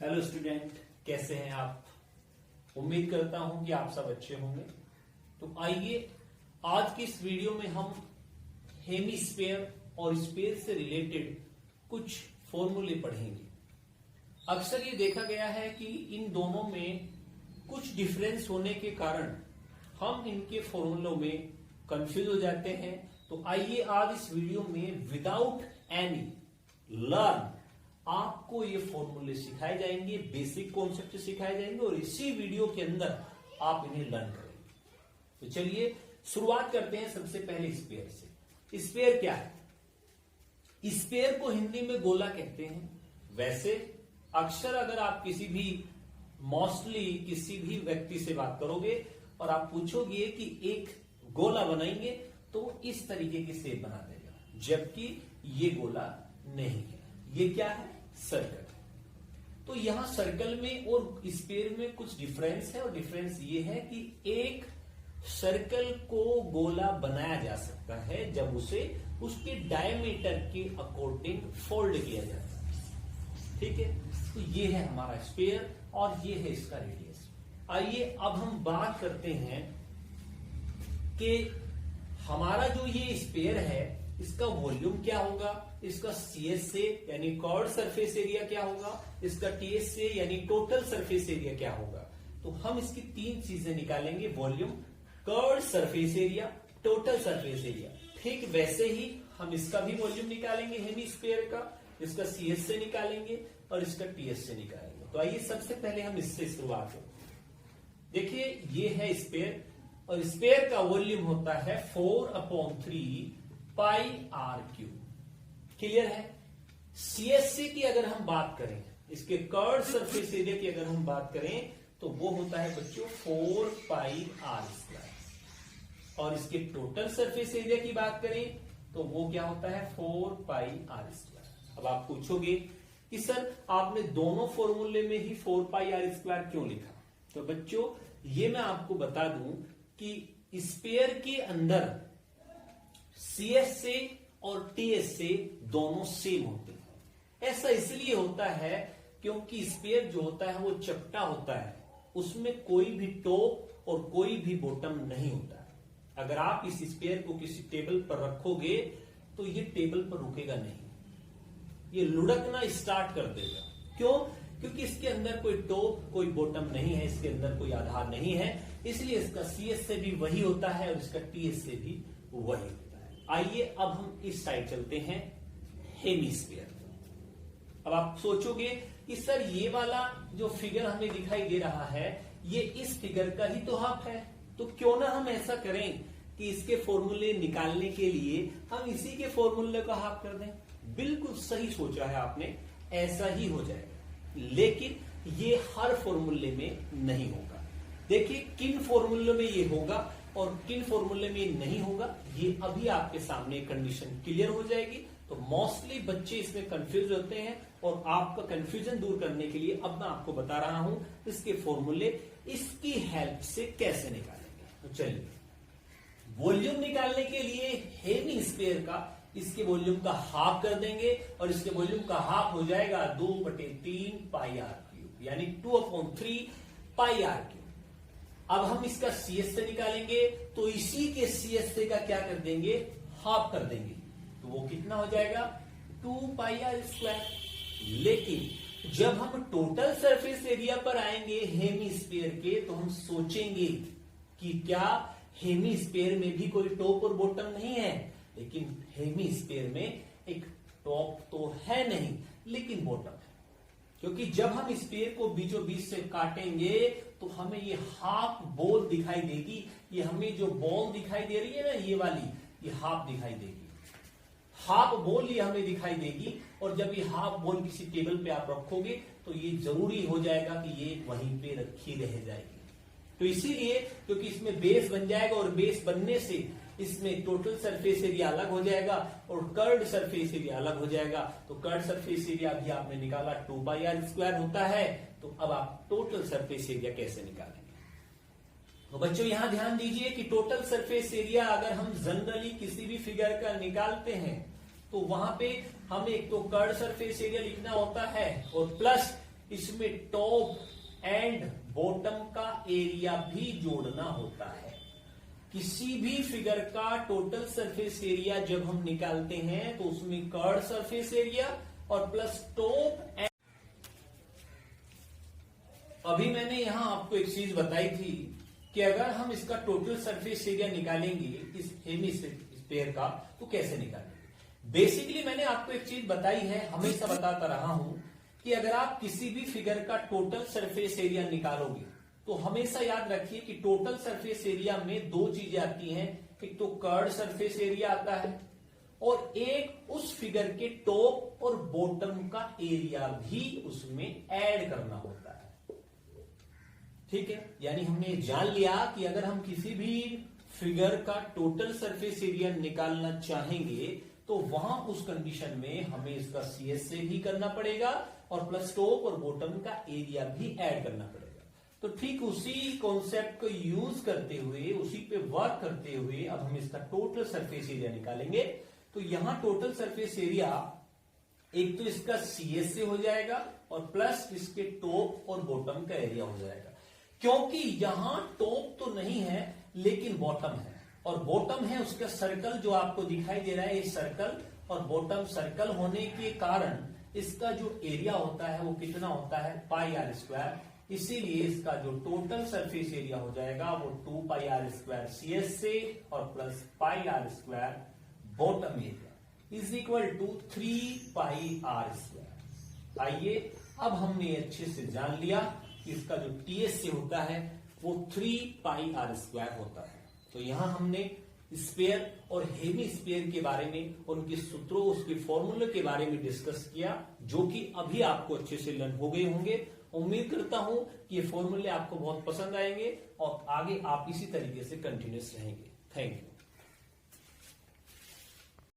Hello student, कैसे हैं आप। उम्मीद करता हूं कि आप सब अच्छे होंगे। तो आइए आज की इस वीडियो में हम हेमिस्फीयर और स्पेस से रिलेटेड कुछ फॉर्मूले पढ़ेंगे। अक्सर ये देखा गया है कि इन दोनों में कुछ डिफरेंस होने के कारण हम इनके फॉर्मूलों में कंफ्यूज हो जाते हैं। तो आइए आज इस वीडियो में विदाउट एनी लर्न आपको ये फॉर्मूले सिखाए जाएंगे, बेसिक कॉन्सेप्ट सिखाए जाएंगे और इसी वीडियो के अंदर आप इन्हें लर्न करेंगे। तो चलिए शुरुआत करते हैं सबसे पहले स्फीयर से। स्फीयर क्या है? स्फीयर को हिंदी में गोला कहते हैं। वैसे अक्सर अगर आप किसी भी व्यक्ति से बात करोगे और आप पूछोगे कि एक गोला बनाएंगे तो इस तरीके की शेप बना देगा, जबकि ये गोला नहीं है। ये क्या है? सर्कल। तो यहां सर्कल में और स्फीयर में कुछ डिफरेंस है और डिफरेंस ये है कि एक सर्कल को गोला बनाया जा सकता है जब उसे उसके डायमीटर के अकॉर्डिंग फोल्ड किया जाता है। ठीक है, तो ये है हमारा स्फीयर और ये है इसका रेडियस। आइए अब हम बात करते हैं कि हमारा जो ये स्फीयर है इसका वॉल्यूम क्या होगा, इसका सीएस से यानी कर्व्ड सरफेस एरिया क्या होगा, इसका टीएस से यानी टोटल सरफेस एरिया क्या होगा। तो हम इसकी तीन चीजें निकालेंगे, volume, curved surface area, total surface area. ठीक वैसे ही हम इसका भी वॉल्यूम निकालेंगे हेमिस्फीयर का, इसका सीएस से निकालेंगे और इसका टीएस से निकालेंगे। तो आइए सबसे पहले हम इससे शुरुआत करें। देखिए ये है स्फीयर और स्फीयर का वॉल्यूम होता है 4/3 पाई आर क्यूब। क्लियर है। सीएससी की अगर हम बात करें, इसके कर्व्ड सरफेस एरिया की अगर हम बात करें तो वो होता है बच्चों 4 पाई आर स्क्वायर। और इसके टोटल सरफेस एरिया की बात करें तो वो क्या होता है 4 पाई आर स्क्वायर। अब आप पूछोगे कि सर आपने दोनों फॉर्मूले में ही 4 पाई आर स्क्वायर क्यों लिखा। तो बच्चों ये मैं आपको बता दूं कि स्फीयर के अंदर सीएस से और टीएस से दोनों सेम होते हैं। ऐसा इसलिए होता है क्योंकि स्फीयर जो होता है वो चपटा होता है, उसमें कोई भी टॉप और कोई भी बॉटम नहीं होता है। अगर आप इस स्फीयर को किसी टेबल पर रखोगे तो ये टेबल पर रुकेगा नहीं, ये लुढ़कना स्टार्ट कर देगा। क्यों? क्योंकि इसके अंदर कोई टॉप कोई बॉटम नहीं है, इसके अंदर कोई आधार नहीं है, इसलिए इसका सीएस से भी वही होता है और इसका टीएस से भी वही होता है। आइए अब हम इस साइड चलते हैं, हेमिस्फीयर। अब आप सोचोगे कि सर ये वाला जो फिगर हमें दिखाई दे रहा है ये इस फिगर का ही तो हाफ है, तो क्यों ना हम ऐसा करें कि इसके फॉर्मूले निकालने के लिए हम इसी के फॉर्मूले का हाफ कर दें। बिल्कुल सही सोचा है आपने, ऐसा ही हो जाएगा, लेकिन ये हर फॉर्मूले में नहीं होगा। देखिए किन फॉर्मूले में ये होगा और किन फॉर्मूले में ये नहीं होगा, ये अभी आपके सामने कंडीशन क्लियर हो जाएगी। तो मोस्टली बच्चे इसमें कंफ्यूज होते हैं और आपका कंफ्यूजन दूर करने के लिए अब मैं आपको बता रहा हूं इसके फॉर्मूले इसकी हेल्प से कैसे निकालेंगे। तो चलिए वॉल्यूम निकालने के लिए हेमिस्फीयर का इसके वॉल्यूम का हाफ कर देंगे और इसके वॉल्यूम का हाफ हो जाएगा 2/3 पाई आर क्यूब, यानी 2/3 पाई आर क्यूब। अब हम इसका सीएस से निकालेंगे तो इसी के सीएस से का क्या कर देंगे, हाफ कर देंगे, तो वो कितना हो जाएगा 2 पाई आर स्क्वायर। लेकिन जब हम टोटल सरफेस एरिया पर आएंगे हेमिस्फीयर के तो हम सोचेंगे कि क्या हेमिस्फीयर में भी कोई टॉप और बॉटम नहीं है, लेकिन हेमिस्फीयर में एक टॉप तो है नहीं लेकिन बॉटम है, क्योंकि जब हम स्फीयर को बीचों बीच से काटेंगे तो हमें ये हाफ बॉल दिखाई देगी। ये हमें जो बॉल दिखाई दे रही है ना ये वाली, ये हाफ दिखाई देगी, हाफ बॉल ये हमें दिखाई देगी। और जब ये हाफ बॉल किसी टेबल पे आप रखोगे तो ये जरूरी हो जाएगा कि ये वहीं पे रखी रह जाएगी। तो इसीलिए क्योंकि इसमें बेस बन जाएगा और बेस बनने से इसमें टोटल सरफेस एरिया अलग हो जाएगा और कर्व्ड सरफेस एरिया अलग हो जाएगा। तो कर्व्ड सरफेस एरिया भी आपने निकाला 2 पाई आर स्क्वायर होता है। तो अब आप टोटल सरफेस एरिया कैसे निकालेंगे। तो बच्चों यहां ध्यान दीजिए कि टोटल सरफेस एरिया अगर हम जनरली किसी भी फिगर का निकालते हैं तो वहां पे हमें एक तो कर्व्ड सरफेस एरिया लिखना होता है और प्लस इसमें टॉप एंड बॉटम का एरिया भी जोड़ना होता है। किसी भी फिगर का टोटल सरफेस एरिया जब हम निकालते हैं तो उसमें कर्व सरफेस एरिया और प्लस टॉप एंड। अभी मैंने यहां आपको एक चीज बताई थी कि अगर हम इसका टोटल सरफेस एरिया निकालेंगे इस हेमिस्फीयर का तो कैसे निकालेंगे। बेसिकली मैंने आपको एक चीज बताई है, हमेशा बताता रहा हूं कि अगर आप किसी भी फिगर का टोटल सरफेस एरिया निकालोगे तो हमेशा याद रखिए कि टोटल सरफेस एरिया में दो चीजें आती हैं, एक तो कर्व सरफेस एरिया आता है और एक उस फिगर के टॉप और बॉटम का एरिया भी उसमें ऐड करना होता है। ठीक है, यानी हमने जान लिया कि अगर हम किसी भी फिगर का टोटल सरफेस एरिया निकालना चाहेंगे तो वहां उस कंडीशन में हमें इसका CS से भी करना पड़ेगा और प्लस टॉप और बॉटम का एरिया भी ऐड करना पड़ेगा। तो ठीक उसी कॉन्सेप्ट को यूज करते हुए, उसी पे वर्क करते हुए अब हम इसका टोटल सरफेस एरिया निकालेंगे। तो यहां टोटल सरफेस एरिया एक तो इसका CS से हो जाएगा और प्लस इसके टॉप और बॉटम का एरिया हो जाएगा। क्योंकि यहां टॉप तो नहीं है लेकिन बॉटम है और बॉटम है उसका सर्कल जो आपको दिखाई दे रहा है, ये सर्कल और बॉटम सर्कल होने के कारण इसका जो एरिया होता है वो कितना होता है पाई आर स्क्वायर। इसीलिए इसका जो टोटल सरफेस एरिया हो जाएगा वो 2 पाई आर स्क्वायर CS से और plus pi R square bottom area is equal to 3 pi R square. आइए अब हमने अच्छे से जान लिया कि इसका जो TS से होता है वो 3 पाई आर स्क्वायर होता है। तो यहां हमने स्फीयर और हेमी स्फीयर के बारे में और उनके सूत्रों, उसके फॉर्मूले के बारे में डिस्कस किया, जो कि अभी आपको अच्छे से लर्न हो गए होंगे। उम्मीद करता हूं कि ये फॉर्मूले आपको बहुत पसंद आएंगे और आगे आप इसी तरीके से कंटिन्यूस रहेंगे। Thank you.